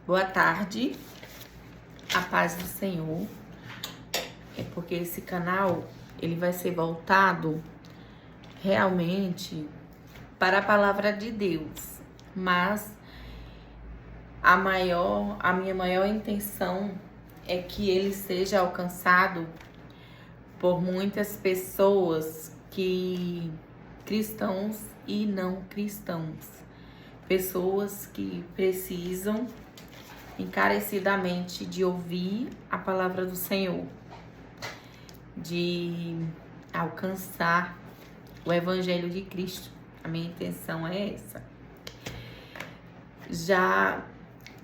Boa tarde, a paz do Senhor. É porque esse canal, ele vai ser voltado realmente para a palavra de Deus. Mas a minha maior intenção é que ele seja alcançado por muitas pessoas cristãos e não cristãos. Pessoas que precisam encarecidamente de ouvir a palavra do Senhor, de alcançar o Evangelho de Cristo. A minha intenção é essa. Já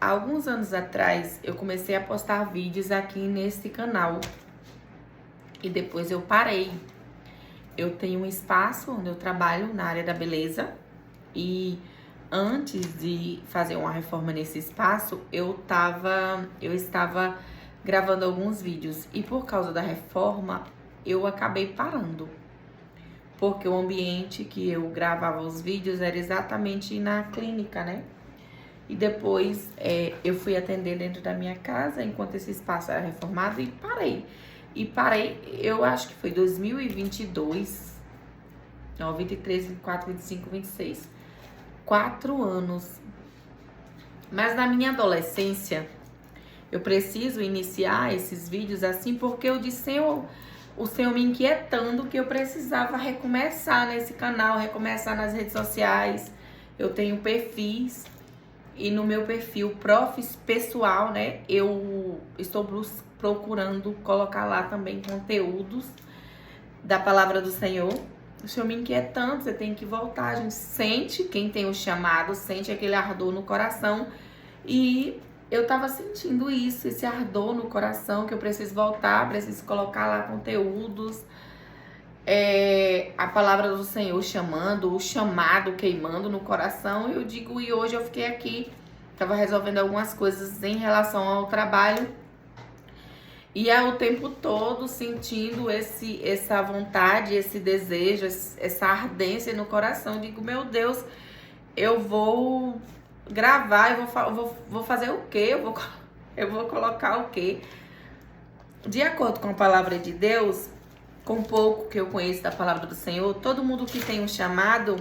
há alguns anos atrás, eu comecei a postar vídeos aqui nesse canal e depois eu parei. Eu tenho um espaço onde eu trabalho na área da beleza e antes de fazer uma reforma nesse espaço, eu estava gravando alguns vídeos e por causa da reforma eu acabei parando, porque o ambiente que eu gravava os vídeos era exatamente na clínica, né? E depois eu fui atender dentro da minha casa enquanto esse espaço era reformado e parei. Eu acho que foi 2022, não, 23, 24, 25, 26. 4 anos. Mas na minha adolescência, eu preciso iniciar esses vídeos assim porque eu disse, o Senhor me inquietando que eu precisava recomeçar nesse canal, recomeçar nas redes sociais. Eu tenho perfis e no meu perfil pessoal, né, eu estou procurando colocar lá também conteúdos da palavra do Senhor. O Senhor me inquietando, você tem que voltar. A gente sente, quem tem o chamado, sente aquele ardor no coração. E eu tava sentindo isso, esse ardor no coração, que eu preciso voltar, preciso colocar lá conteúdos. A palavra do Senhor chamando, o chamado queimando no coração. E eu digo, e hoje eu fiquei aqui, tava resolvendo algumas coisas em relação ao trabalho. E é o tempo todo sentindo essa vontade, esse desejo, essa ardência no coração. Digo, meu Deus, eu vou gravar, eu vou fazer o quê? Eu vou colocar o quê? De acordo com a palavra de Deus, com o pouco que eu conheço da palavra do Senhor, todo mundo que tem um chamado,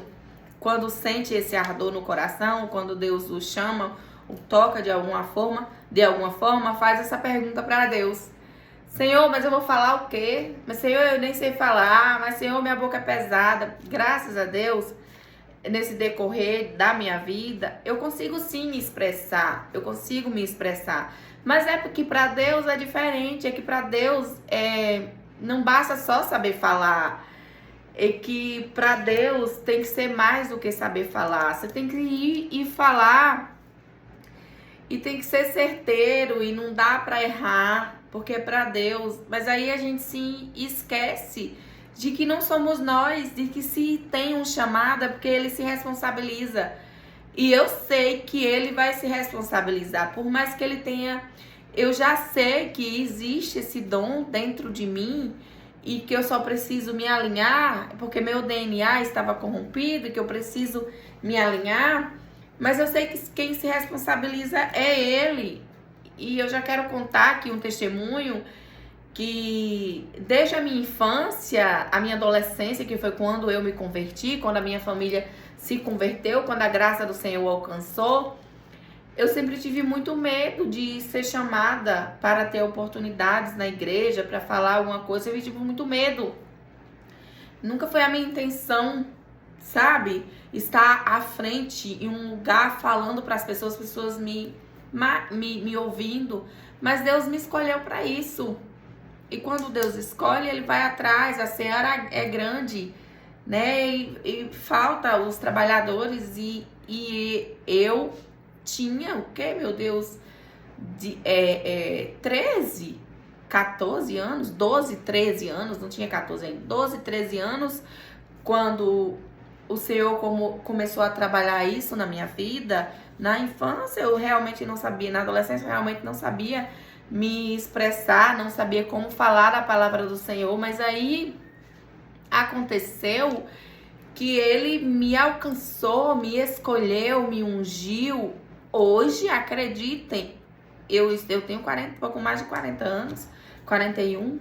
quando sente esse ardor no coração, quando Deus o chama, o toca de alguma forma, faz essa pergunta para Deus. Senhor, mas eu vou falar o quê? Mas Senhor, eu nem sei falar. Mas Senhor, minha boca é pesada. Graças a Deus, nesse decorrer da minha vida, eu consigo sim me expressar. Eu consigo me expressar. Mas é porque para Deus é diferente. É que para Deus não basta só saber falar. É que para Deus tem que ser mais do que saber falar. Você tem que ir e falar. E tem que ser certeiro. E não dá para errar. Porque é para Deus, mas aí a gente se esquece de que não somos nós, de que se tem um chamado é porque ele se responsabiliza. E eu sei que ele vai se responsabilizar, por mais que ele tenha... Eu já sei que existe esse dom dentro de mim e que eu só preciso me alinhar, porque meu DNA estava corrompido e que eu preciso me alinhar, mas eu sei que quem se responsabiliza é ele. E eu já quero contar aqui um testemunho que desde a minha infância, a minha adolescência, que foi quando eu me converti, quando a minha família se converteu, quando a graça do Senhor alcançou, eu sempre tive muito medo de ser chamada para ter oportunidades na igreja, para falar alguma coisa. Eu tive muito medo. Nunca foi a minha intenção, sabe? Estar à frente em um lugar falando para as pessoas me ouvindo, mas Deus me escolheu para isso. E quando Deus escolhe, ele vai atrás. A seara é grande, né? E falta os trabalhadores. E eu tinha o quê, meu Deus? 13, 14 anos, 12, 13 anos, não tinha 14 ainda, 12, 13 anos, quando o Senhor começou a trabalhar isso na minha vida. Na infância eu realmente não sabia, na adolescência eu realmente não sabia me expressar, não sabia como falar a palavra do Senhor, mas aí aconteceu que ele me alcançou, me escolheu, me ungiu hoje, acreditem, eu tenho 40, pouco mais de 40 anos, 41,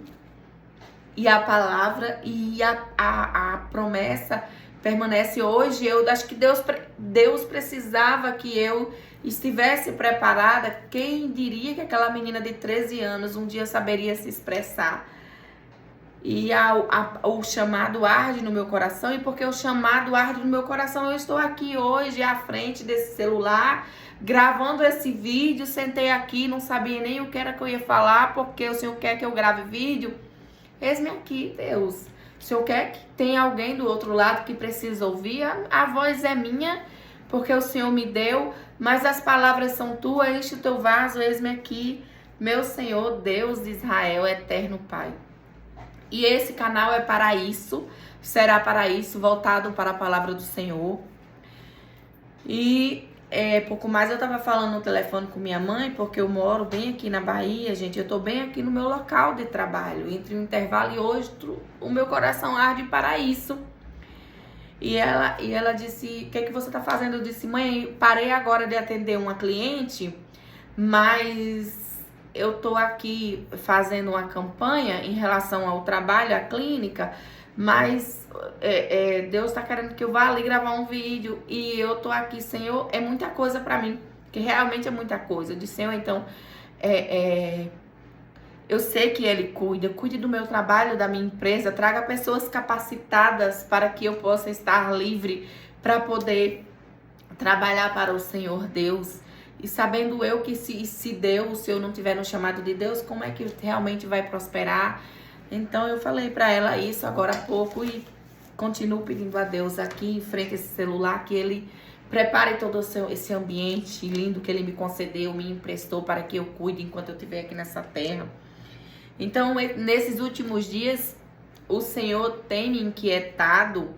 e a palavra e a promessa permanece hoje. Eu acho que Deus precisava que eu estivesse preparada. Quem diria que aquela menina de 13 anos um dia saberia se expressar? E o chamado arde no meu coração, e porque o chamado arde no meu coração, eu estou aqui hoje à frente desse celular, gravando esse vídeo. Sentei aqui, não sabia nem o que era que eu ia falar, porque o Senhor quer que eu grave vídeo. Eis-me aqui, Deus. O Senhor quer que tenha alguém do outro lado que precisa ouvir. A voz é minha, porque o Senhor me deu, mas as palavras são tuas. Enche o teu vaso, eis-me aqui, meu Senhor, Deus de Israel, eterno Pai. E esse canal é para isso, será para isso, voltado para a palavra do Senhor. E pouco mais eu tava falando no telefone com minha mãe, porque eu moro bem aqui na Bahia, gente. Eu tô bem aqui no meu local de trabalho. Entre um intervalo e outro, o meu coração arde para isso. E ela disse, o que é que você tá fazendo? Eu disse, mãe, parei agora de atender uma cliente, mas eu tô aqui fazendo uma campanha em relação ao trabalho, à clínica, mas Deus tá querendo que eu vá ali gravar um vídeo e eu tô aqui, Senhor, é muita coisa pra mim, que realmente é muita coisa. Eu disse, Senhor, então, eu sei que Ele cuide do meu trabalho, da minha empresa, traga pessoas capacitadas para que eu possa estar livre para poder trabalhar para o Senhor Deus. E sabendo eu que se Deus, se eu não tiver no chamado de Deus, como é que realmente vai prosperar? Então eu falei para ela isso agora há pouco e continuo pedindo a Deus aqui em frente a esse celular que Ele prepare todo esse ambiente lindo que Ele me concedeu, me emprestou para que eu cuide enquanto eu estiver aqui nessa terra. Então nesses últimos dias o Senhor tem me inquietado.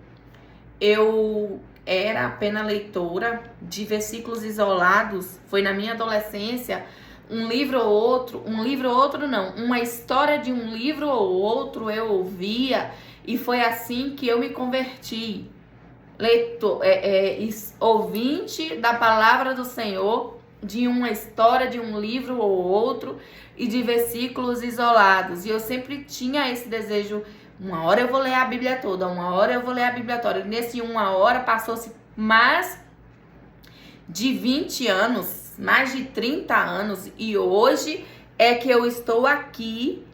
Eu era apenas leitora de versículos isolados. Foi na minha adolescência, um livro ou outro não, uma história de um livro ou outro eu ouvia, e foi assim que eu me converti. Ouvinte da palavra do Senhor, de uma história de um livro ou outro e de versículos isolados. E eu sempre tinha esse desejo. Uma hora eu vou ler a Bíblia toda, uma hora eu vou ler a Bíblia toda. Nesse uma hora passou-se mais de 20 anos, mais de 30 anos. E hoje é que eu estou aqui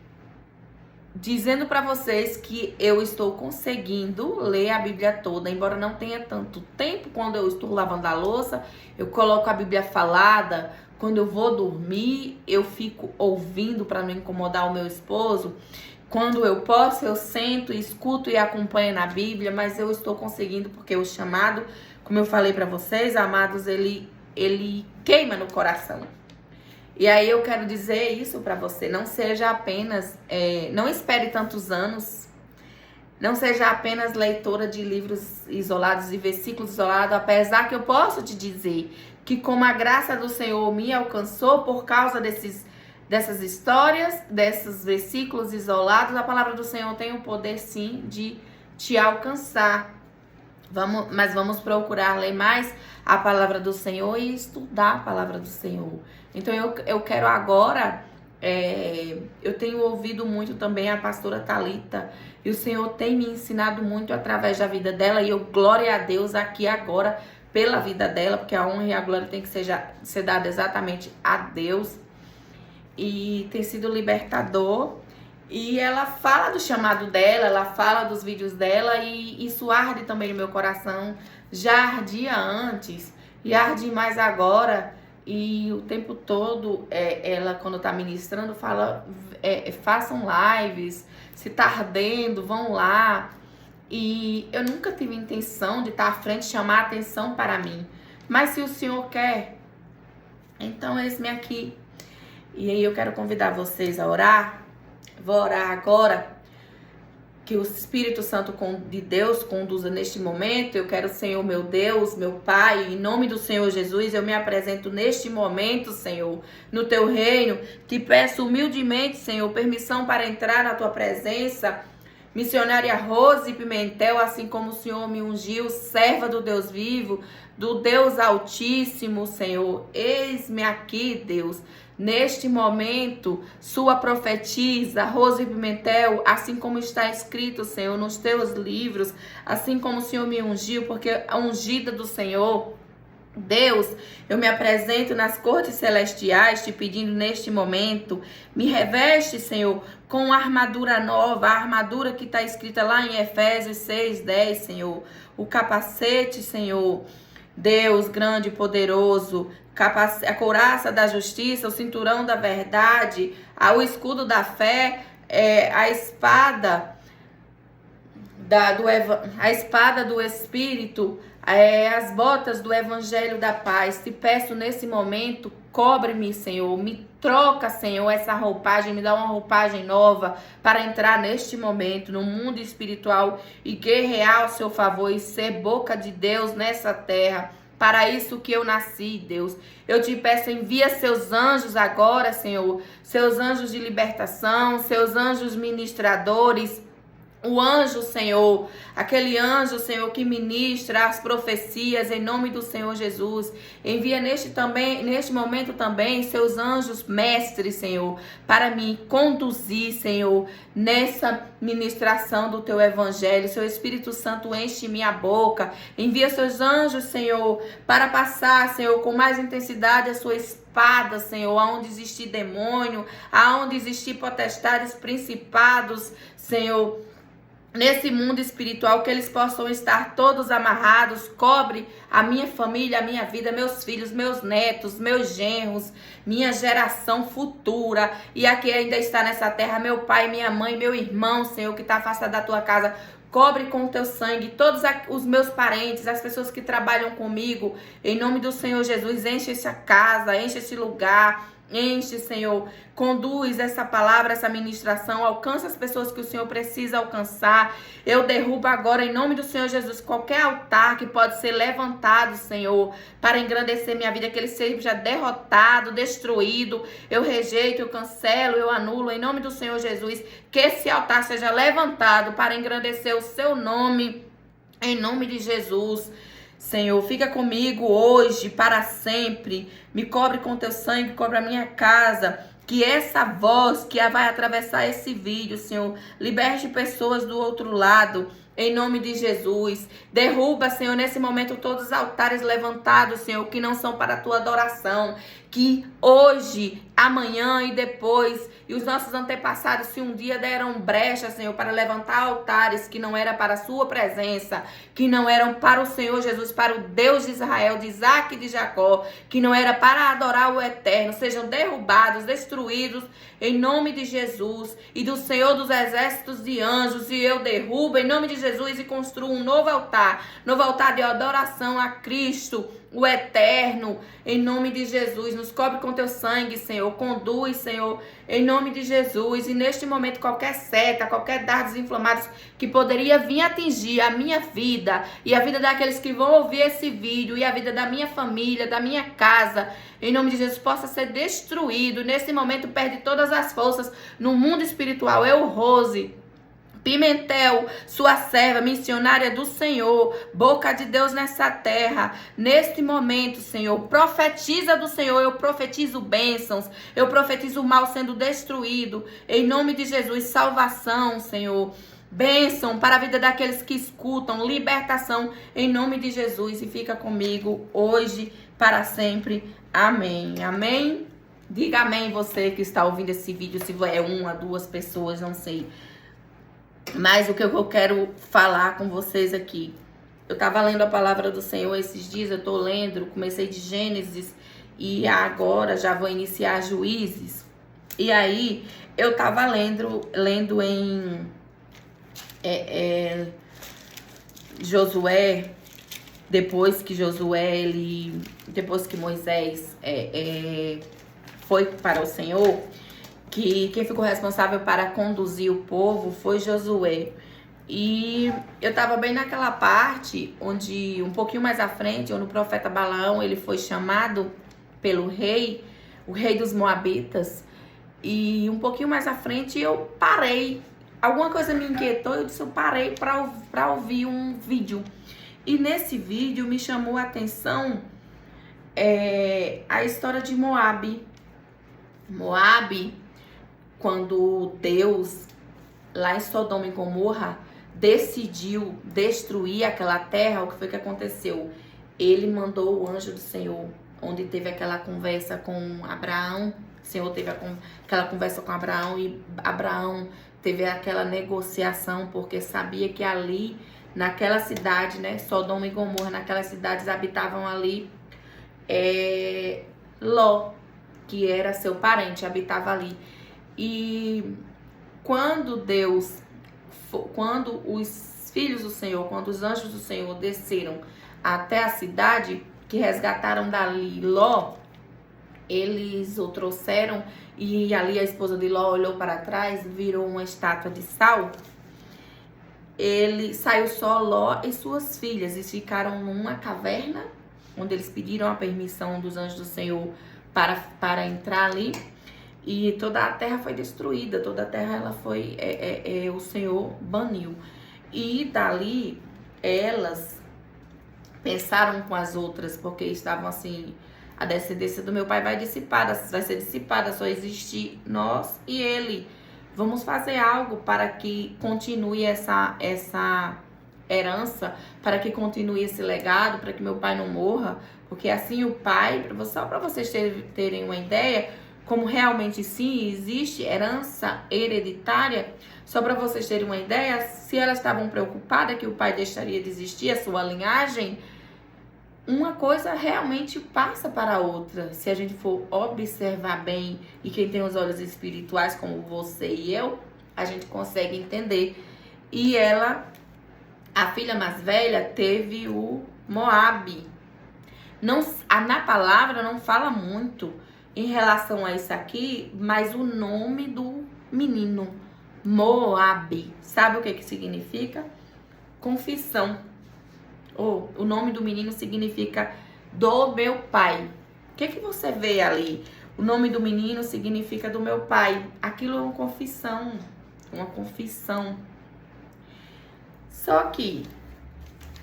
dizendo para vocês que eu estou conseguindo ler a Bíblia toda. Embora não tenha tanto tempo, quando eu estou lavando a louça, eu coloco a Bíblia falada. Quando eu vou dormir, eu fico ouvindo para não incomodar o meu esposo. Quando eu posso, eu sento, escuto e acompanho na Bíblia, mas eu estou conseguindo porque o chamado, como eu falei para vocês, amados, ele queima no coração. E aí eu quero dizer isso para você, não seja apenas, não espere tantos anos, não seja apenas leitora de livros isolados e versículos isolados, apesar que eu posso te dizer que como a graça do Senhor me alcançou por causa dessas histórias, desses versículos isolados, a palavra do Senhor tem o poder sim de te alcançar. Mas vamos procurar ler mais a palavra do Senhor e estudar a palavra do Senhor. Então eu quero agora, eu tenho ouvido muito também a pastora Thalita, e o Senhor tem me ensinado muito através da vida dela, e eu glória a Deus aqui agora pela vida dela, porque a honra e a glória tem que ser dada exatamente a Deus. E tem sido libertador. E ela fala do chamado dela, ela fala dos vídeos dela, e isso arde também no meu coração. Já ardia antes e arde mais agora. E o tempo todo, ela, quando tá ministrando, fala, façam lives, se tá ardendo, vão lá. E eu nunca tive intenção de estar à frente, chamar a atenção para mim. Mas se o Senhor quer, então eis-me aqui. E aí eu quero convidar vocês a orar. Vou orar agora, que o Espírito Santo de Deus conduza neste momento. Eu quero, Senhor, meu Deus, meu Pai, em nome do Senhor Jesus, eu me apresento neste momento, Senhor, no Teu reino. Te peço humildemente, Senhor, permissão para entrar na Tua presença, missionária Rose Pimentel, assim como o Senhor me ungiu, serva do Deus vivo, do Deus Altíssimo, Senhor. Eis-me aqui, Deus. Neste momento, sua profetisa, Rose Pimentel, assim como está escrito, Senhor, nos teus livros, assim como o Senhor me ungiu, porque a ungida do Senhor, Deus, eu me apresento nas cortes celestiais, te pedindo neste momento, me reveste, Senhor, com a armadura nova, a armadura que está escrita lá em Efésios 6:10, Senhor, o capacete, Senhor, Deus grande e poderoso, a couraça da justiça, o cinturão da verdade, o escudo da fé, a espada a espada do Espírito, as botas do Evangelho da Paz. Te peço nesse momento, cobre-me, Senhor, me troca, Senhor, essa roupagem, me dá uma roupagem nova para entrar neste momento no mundo espiritual e guerrear ao seu favor e ser boca de Deus nessa terra. Para isso que eu nasci, Deus. Eu te peço, envia seus anjos agora, Senhor, seus anjos de libertação, seus anjos ministradores, o anjo, Senhor, aquele anjo, Senhor, que ministra as profecias em nome do Senhor Jesus. Envia neste momento também seus anjos mestres, Senhor, para me conduzir, Senhor, nessa ministração do teu evangelho. Seu Espírito Santo enche minha boca. Envia seus anjos, Senhor, para passar, Senhor, com mais intensidade a sua espada, Senhor, aonde existir demônio, aonde existir potestades, principados, Senhor, nesse mundo espiritual, que eles possam estar todos amarrados. Cobre a minha família, a minha vida, meus filhos, meus netos, meus genros, minha geração futura, e aqui ainda está nessa terra, meu pai, minha mãe, meu irmão, Senhor, que está afastado da tua casa. Cobre com o teu sangue todos os meus parentes, as pessoas que trabalham comigo, em nome do Senhor Jesus. Enche essa casa, enche esse lugar, enche, Senhor, conduz essa palavra, essa ministração, alcança as pessoas que o Senhor precisa alcançar. Eu derrubo agora, em nome do Senhor Jesus, qualquer altar que pode ser levantado, Senhor, para engrandecer minha vida, que ele seja derrotado, destruído. Eu rejeito, eu cancelo, eu anulo, em nome do Senhor Jesus, que esse altar seja levantado para engrandecer o seu nome, em nome de Jesus. Senhor, fica comigo hoje, para sempre. Me cobre com teu sangue, cobre a minha casa. Que essa voz que vai atravessar esse vídeo, Senhor, liberte pessoas do outro lado, em nome de Jesus. Derruba, Senhor, nesse momento todos os altares levantados, Senhor, que não são para a tua adoração. Que hoje, amanhã e depois, e os nossos antepassados, se um dia deram brecha, Senhor, para levantar altares que não era para a sua presença, que não eram para o Senhor Jesus, para o Deus de Israel, de Isaac e de Jacó, que não era para adorar o Eterno, sejam derrubados, destruídos, em nome de Jesus e do Senhor dos exércitos de anjos. E eu derrubo em nome de Jesus e construo um novo altar de adoração a Cristo, o Eterno, em nome de Jesus. Nos cobre com teu sangue, Senhor, conduz, Senhor, em nome de Jesus. E neste momento, qualquer seta, qualquer dardos inflamados que poderia vir atingir a minha vida e a vida daqueles que vão ouvir esse vídeo, e a vida da minha família, da minha casa, em nome de Jesus, possa ser destruído. Nesse momento, perde todas as forças no mundo espiritual. Eu, Rose Pimentel, sua serva, missionária do Senhor, boca de Deus nessa terra, neste momento, Senhor, profetiza do Senhor. Eu profetizo bênçãos, eu profetizo o mal sendo destruído, em nome de Jesus. Salvação, Senhor, bênção para a vida daqueles que escutam, libertação, em nome de Jesus. E fica comigo hoje, para sempre, amém, amém. Diga amém você que está ouvindo esse vídeo, se é uma, duas pessoas, não sei. Mas o que eu quero falar com vocês aqui, eu tava lendo a palavra do Senhor esses dias, eu tô lendo, comecei de Gênesis e agora já vou iniciar Juízes. E aí eu tava lendo em Josué, depois que Moisés foi para o Senhor, que quem ficou responsável para conduzir o povo foi Josué. E eu tava bem naquela parte onde, um pouquinho mais à frente, onde o profeta Balaão, ele foi chamado pelo rei, o rei dos Moabitas. E um pouquinho mais à frente eu parei alguma coisa me inquietou, eu disse, eu parei para ouvir um vídeo. E nesse vídeo me chamou a atenção a história de Moabe. Moabe, quando Deus, lá em Sodoma e Gomorra, decidiu destruir aquela terra, o que foi que aconteceu? Ele mandou o anjo do Senhor, onde teve aquela conversa com Abraão. O Senhor teve aquela conversa com Abraão e Abraão teve aquela negociação, porque sabia que ali, naquela cidade, né, Sodoma e Gomorra, naquelas cidades habitavam ali Ló, que era seu parente, habitava ali. E quando os filhos do Senhor, quando os anjos do Senhor desceram até a cidade, que resgataram dali Ló, eles o trouxeram e ali a esposa de Ló olhou para trás, virou uma estátua de sal. Ele saiu só Ló e suas filhas e ficaram numa caverna, onde eles pediram a permissão dos anjos do Senhor para entrar ali. E toda a terra foi destruída, toda a terra ela foi, o Senhor baniu. E dali elas pensaram com as outras, porque estavam assim, a descendência do meu pai vai ser dissipada, só existe nós e ele. Vamos fazer algo para que continue essa herança, para que continue esse legado, para que meu pai não morra, porque assim o pai, só para vocês terem uma ideia, como realmente sim existe herança hereditária, só para vocês terem uma ideia, se elas estavam preocupadas que o pai deixaria de existir, a sua linhagem, uma coisa realmente passa para a outra. Se a gente for observar bem, e quem tem os olhos espirituais como você e eu, a gente consegue entender. E ela, a filha mais velha, teve o Moabe. Na palavra não fala muito em relação a isso aqui, mas o nome do menino, Moabe, sabe o que significa? Confissão. O nome do menino significa do meu pai. O que você vê ali? O nome do menino significa do meu pai. Aquilo é uma confissão. Uma confissão. Só que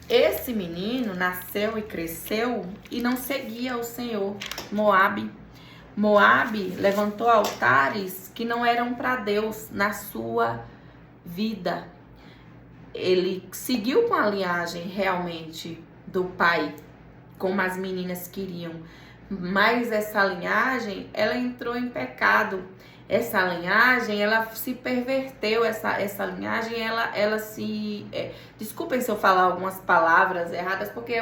esse menino nasceu e cresceu e não seguia o Senhor. Moabe levantou altares que não eram para Deus na sua vida. Ele seguiu com a linhagem realmente do pai, como as meninas queriam. Mas essa linhagem, ela entrou em pecado. Essa linhagem, ela se perverteu. Essa linhagem, ela se... desculpem se eu falar algumas palavras erradas, porque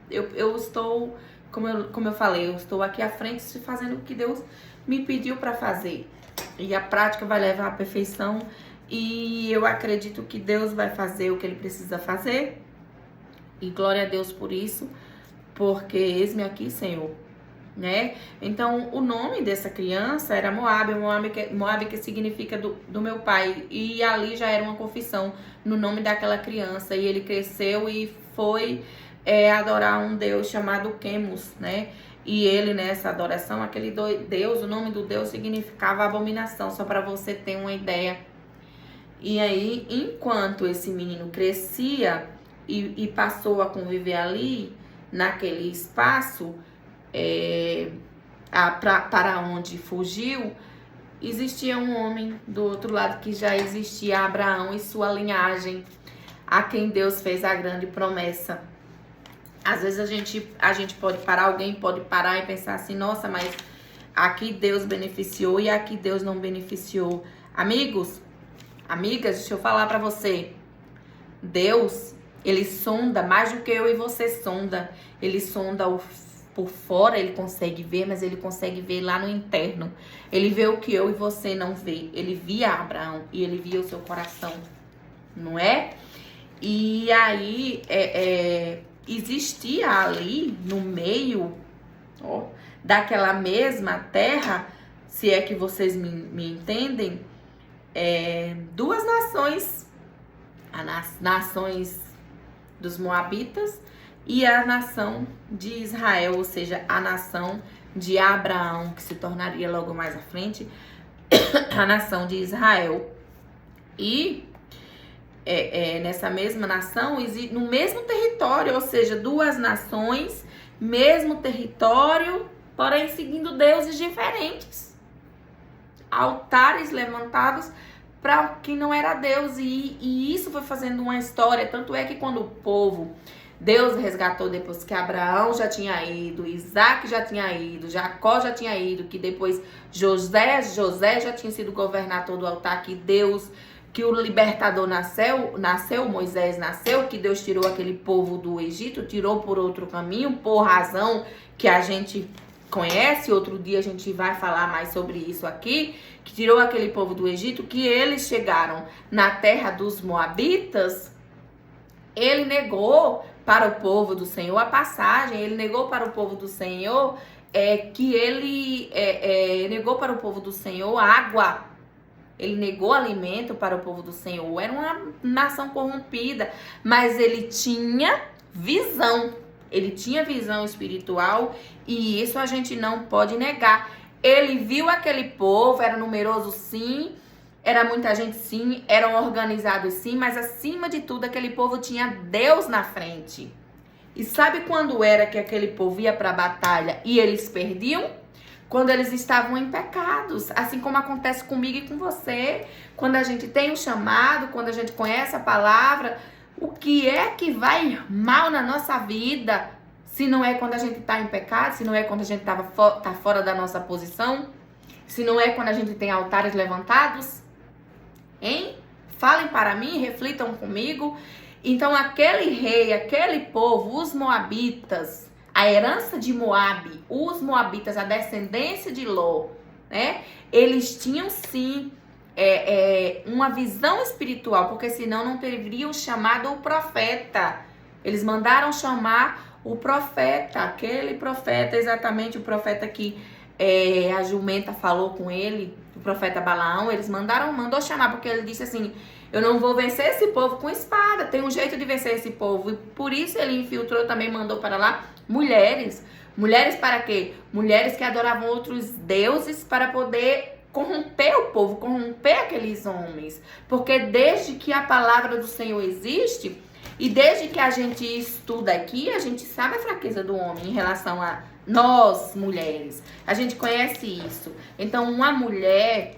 eu estou, como eu falei, eu estou aqui à frente fazendo o que Deus me pediu para fazer. E a prática vai levar à perfeição. E eu acredito que Deus vai fazer o que Ele precisa fazer. E glória a Deus por isso. Porque eis-me aqui, Senhor. Né? Então, o nome dessa criança era Moabe. Moabe que significa do meu pai. E ali já era uma confissão no nome daquela criança. E ele cresceu e foi adorar um Deus chamado Quemos, né? E ele, nessa adoração, aquele Deus, o nome do Deus significava abominação. Só para você ter uma ideia. E aí, enquanto esse menino crescia e passou a conviver ali, naquele espaço, para onde fugiu, existia um homem do outro lado que já existia, Abraão e sua linhagem, a quem Deus fez a grande promessa. Às vezes a gente pode parar, alguém pode parar e pensar assim, nossa, mas aqui Deus beneficiou e aqui Deus não beneficiou. Amigos, amigas, deixa eu falar pra você. Deus, Ele sonda mais do que eu e você sonda. Ele sonda por fora, Ele consegue ver, mas Ele consegue ver lá no interno. Ele vê o que eu e você não vê. Ele via Abraão e Ele via o seu coração, não é? E aí, existia ali no meio daquela mesma terra, se é que vocês me entendem, duas nações, as nações dos Moabitas e a nação de Israel, ou seja, a nação de Abraão, que se tornaria logo mais à frente a nação de Israel. E nessa mesma nação, no mesmo território, ou seja, duas nações, mesmo território, porém seguindo deuses diferentes. Altares levantados para quem não era Deus. E isso foi fazendo uma história. Tanto é que quando o povo, Deus resgatou depois que Abraão já tinha ido, Isaac já tinha ido, Jacó já tinha ido, que depois José já tinha sido governador do altar, que o libertador nasceu, Moisés nasceu, que Deus tirou aquele povo do Egito, tirou por outro caminho, por razão que a gente conhece. Outro dia a gente vai falar mais sobre isso aqui, que tirou aquele povo do Egito, que eles chegaram na terra dos Moabitas. Ele negou para o povo do Senhor a passagem, ele negou para o povo do Senhor negou para o povo do Senhor água. Ele negou alimento para o povo do Senhor. Era uma nação corrompida, mas ele tinha visão. Ele tinha visão espiritual e isso a gente não pode negar. Ele viu aquele povo, era numeroso sim, era muita gente sim, eram organizados sim, mas acima de tudo aquele povo tinha Deus na frente. E sabe quando era que aquele povo ia para a batalha e eles perdiam? Quando eles estavam em pecados, assim como acontece comigo e com você. Quando a gente tem um chamado, quando a gente conhece a palavra, o que é que vai mal na nossa vida? Se não é quando a gente está em pecado, se não é quando a gente tá fora da nossa posição, se não é quando a gente tem altares levantados, hein? Falem para mim, reflitam comigo. Então aquele rei, aquele povo, os moabitas, a herança de Moabe, os moabitas, a descendência de Ló, né? Eles tinham sim uma visão espiritual, porque senão não teriam chamado o profeta. Eles mandaram chamar o profeta, aquele profeta, exatamente o profeta que a jumenta falou com ele, o profeta Balaão. Eles mandou chamar, porque ele disse assim: eu não vou vencer esse povo com espada, tem um jeito de vencer esse povo. E por isso ele infiltrou, também mandou para lá mulheres. Mulheres para quê? Mulheres que adoravam outros deuses para poder corromper o povo, corromper aqueles homens. Porque desde que a palavra do Senhor existe e desde que a gente estuda aqui, a gente sabe a fraqueza do homem em relação a nós, mulheres. A gente conhece isso. Então, uma mulher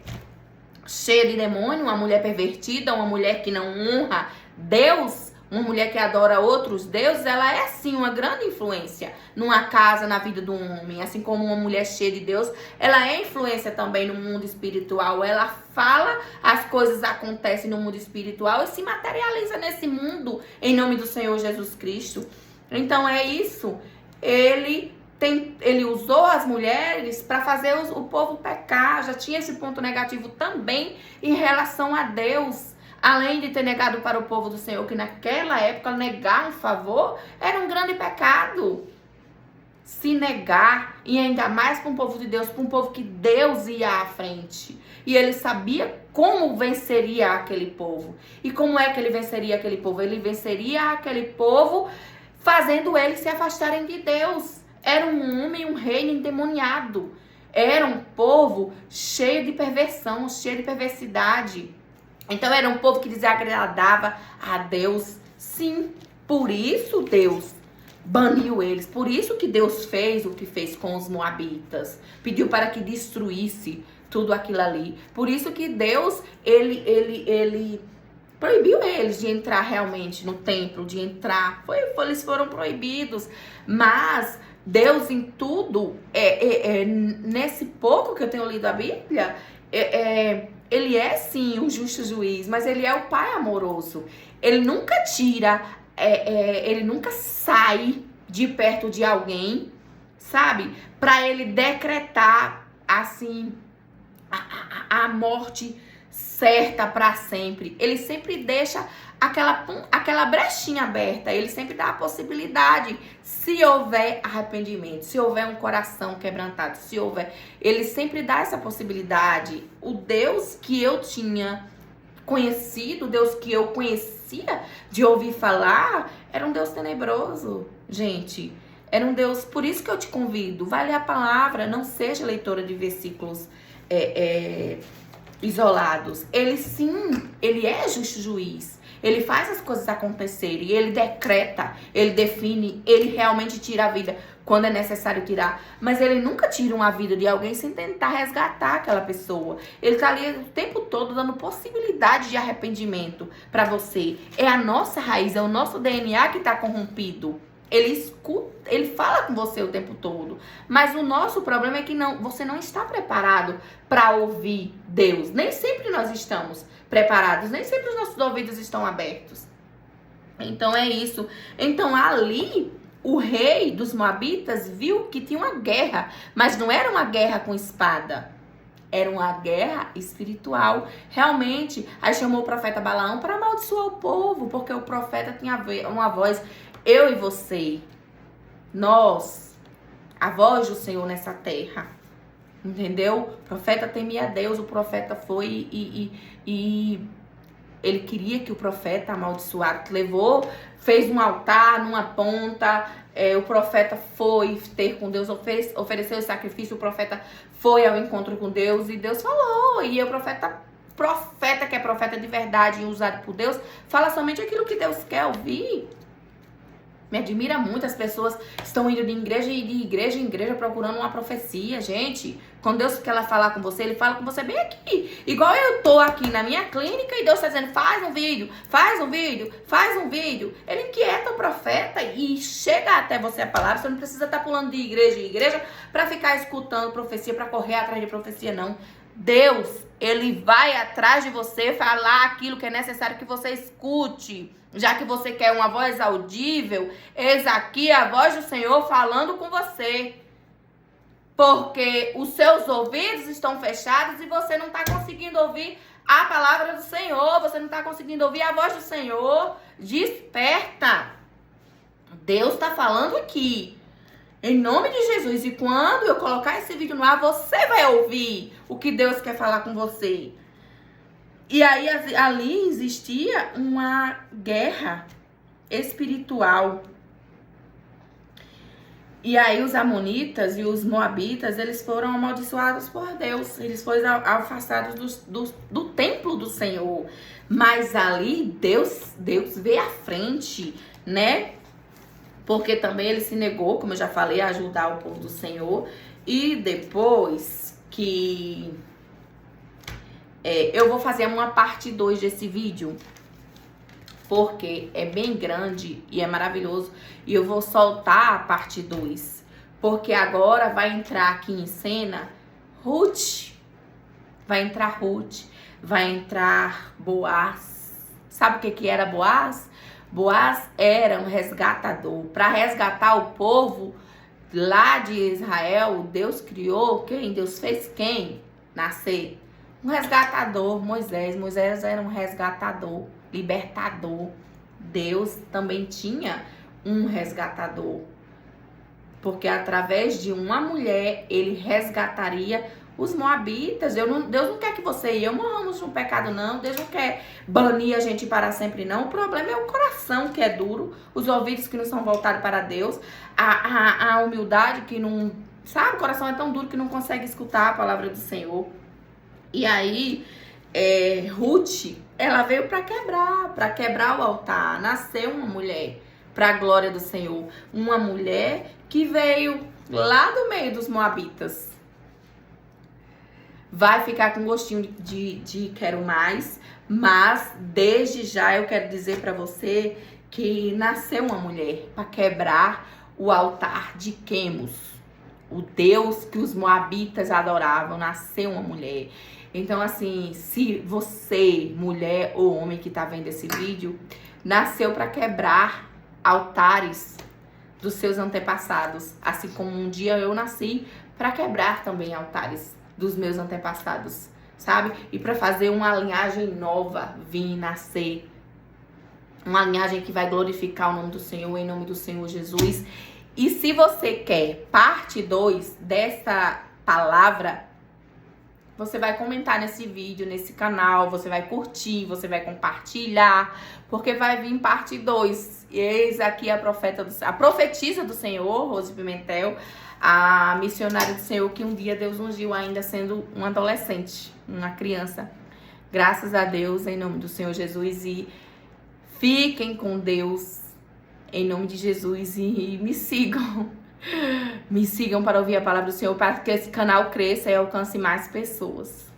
cheia de demônio, uma mulher pervertida, uma mulher que não honra Deus, uma mulher que adora outros deuses, ela é sim uma grande influência numa casa, na vida do homem. Assim como uma mulher cheia de Deus, ela é influência também no mundo espiritual. Ela fala, as coisas acontecem no mundo espiritual e se materializa nesse mundo em nome do Senhor Jesus Cristo. Então é isso. Ele usou as mulheres para fazer o povo pecar. Já tinha esse ponto negativo também em relação a Deus. Além de ter negado para o povo do Senhor, que naquela época negar um favor era um grande pecado. Se negar, e ainda mais para um povo de Deus, para um povo que Deus ia à frente. E ele sabia como venceria aquele povo. E como é que ele venceria aquele povo? Ele venceria aquele povo fazendo eles se afastarem de Deus. Era um homem, um reino endemoniado. Era um povo cheio de perversão, cheio de perversidade. Então era um povo que desagradava a Deus. Sim, por isso Deus baniu eles. Por isso que Deus fez o que fez com os moabitas. Pediu para que destruísse tudo aquilo ali. Por isso que Deus, ele proibiu eles de entrar realmente no templo, de entrar. Eles foram proibidos. Mas Deus em tudo, nesse pouco que eu tenho lido a Bíblia, ele é sim o justo juiz, mas ele é o pai amoroso. Ele nunca tira, ele nunca sai de perto de alguém, sabe? Para ele decretar, assim, a morte certa para sempre. Ele sempre deixa aquela brechinha aberta. Ele sempre dá a possibilidade, se houver arrependimento, se houver um coração quebrantado, se houver, ele sempre dá essa possibilidade. O Deus que eu tinha conhecido, o Deus que eu conhecia de ouvir falar, era um Deus tenebroso, gente. Era um Deus, por isso que eu te convido, vai ler a palavra, não seja leitora de versículos isolados. Ele sim, ele é justo juiz. Ele faz as coisas acontecerem, ele decreta, ele define, ele realmente tira a vida quando é necessário tirar. Mas ele nunca tira uma vida de alguém sem tentar resgatar aquela pessoa. Ele tá ali o tempo todo dando possibilidade de arrependimento para você. É a nossa raiz, é o nosso DNA que tá corrompido. Ele escuta, ele fala com você o tempo todo. Mas o nosso problema é que você não está preparado para ouvir Deus. Nem sempre nós estamos preparados, nem sempre os nossos ouvidos estão abertos. Então é isso. Então ali, o rei dos Moabitas viu que tinha uma guerra, mas não era uma guerra com espada. Era uma guerra espiritual. Realmente, aí chamou o profeta Balaão para amaldiçoar o povo, porque o profeta tinha uma voz. Eu e você, nós, a voz do Senhor nessa terra, entendeu? O profeta temia a Deus, o profeta foi e ele queria que o profeta amaldiçoado levou, fez um altar numa ponta, o profeta foi ter com Deus, ofereceu o sacrifício, o profeta foi ao encontro com Deus e Deus falou, e o profeta que é profeta de verdade e usado por Deus, fala somente aquilo que Deus quer ouvir. Me admira muito, as pessoas estão indo de igreja em igreja procurando uma profecia. Gente, quando Deus quer falar com você, Ele fala com você bem aqui. Igual eu tô aqui na minha clínica e Deus está dizendo, faz um vídeo, faz um vídeo, faz um vídeo. Ele inquieta o profeta e chega até você a palavra. Você não precisa estar pulando de igreja em igreja para ficar escutando profecia, para correr atrás de profecia, não. Deus, Ele vai atrás de você falar aquilo que é necessário que você escute. Já que você quer uma voz audível, eis aqui a voz do Senhor falando com você. Porque os seus ouvidos estão fechados e você não está conseguindo ouvir a palavra do Senhor. Você não está conseguindo ouvir a voz do Senhor. Desperta. Deus está falando aqui. Em nome de Jesus. E quando eu colocar esse vídeo no ar, você vai ouvir o que Deus quer falar com você. E aí ali existia uma guerra espiritual. E aí os amonitas e os moabitas, eles foram amaldiçoados por Deus. Eles foram afastados do templo do Senhor. Mas ali Deus veio à frente, né? Porque também ele se negou, como eu já falei, a ajudar o povo do Senhor. E depois que... eu vou fazer uma parte 2 desse vídeo, porque é bem grande e é maravilhoso. E eu vou soltar a parte 2, porque agora vai entrar aqui em cena Ruth. Vai entrar Ruth, vai entrar Boaz. Sabe o que era Boaz? Boaz era um resgatador. Para resgatar o povo lá de Israel, Deus criou quem? Deus fez quem nascer? Um resgatador, Moisés. Moisés era um resgatador, libertador. Deus também tinha um resgatador. Porque através de uma mulher, ele resgataria os moabitas. Deus não quer que você e eu morramos no pecado, não. Deus não quer banir a gente para sempre, não. O problema é o coração que é duro, os ouvidos que não são voltados para Deus, a humildade que não... Sabe, o coração é tão duro que não consegue escutar a palavra do Senhor. E aí, Ruth, ela veio para quebrar o altar. Nasceu uma mulher para a glória do Senhor. Uma mulher que veio lá do meio dos moabitas. Vai ficar com gostinho de quero mais, mas desde já eu quero dizer para você que nasceu uma mulher para quebrar o altar de Quemos. O Deus que os moabitas adoravam, nasceu uma mulher. Então, assim, se você, mulher ou homem que tá vendo esse vídeo, nasceu para quebrar altares dos seus antepassados, assim como um dia eu nasci para quebrar também altares dos meus antepassados, sabe? E para fazer uma linhagem nova vir nascer, uma linhagem que vai glorificar o nome do Senhor, em nome do Senhor Jesus. E se você quer parte 2 dessa palavra, você vai comentar nesse vídeo, nesse canal, você vai curtir, você vai compartilhar, porque vai vir parte 2. Eis aqui a profetisa do Senhor, Rose Pimentel, a missionária do Senhor que um dia Deus ungiu ainda sendo um adolescente, uma criança. Graças a Deus, em nome do Senhor Jesus. E fiquem com Deus, em nome de Jesus. E me sigam. Me sigam para ouvir a palavra do Senhor, para que esse canal cresça e alcance mais pessoas.